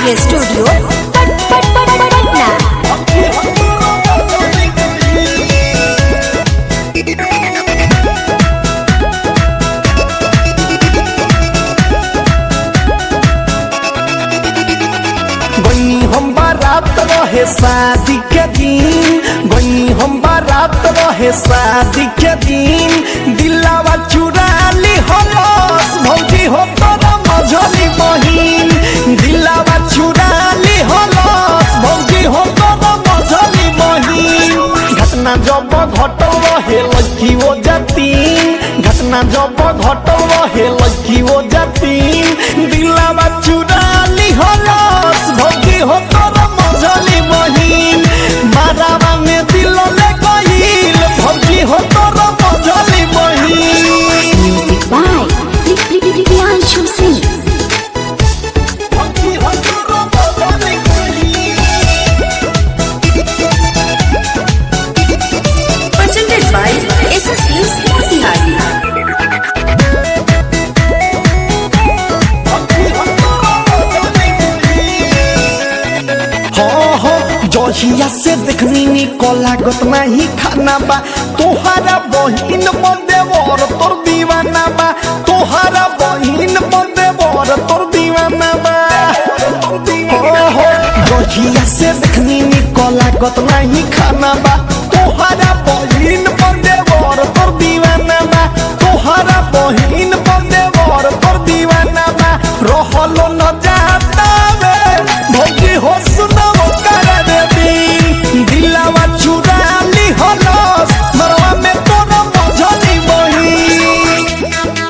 के स्टूडियो पटना। हम बारात रहे शादी के दिन, गई हम बारात रहे शादी के दिन, दिलावा चुरा ली हलस भौजी हो तोरा मझली बहिन, दिलावा चुरा ली हलस भौजी हो तोरा मझली बहिन। घटना जब घटल रहे लड़की वो जातीन, घटना जब घटल रहे लड़की वो जातीन, दिलावा चुरा ली हलस भौजी हो तोरा मझली बहिन, मारावा में दिल ले गईल भौजी हो तोरा मझली बहिन। Music by Priyanshu Singh. Presented by SSP Motihari। जहिया से देखनी निकोला गत नहीं खाना बा, तोहारा बहिन बदेवर तोर दीवाना बा, तोहारा बहिन बदेवर तोर दीवाना बा। जहिया से देखनी निकोला गत नहीं खाना बा,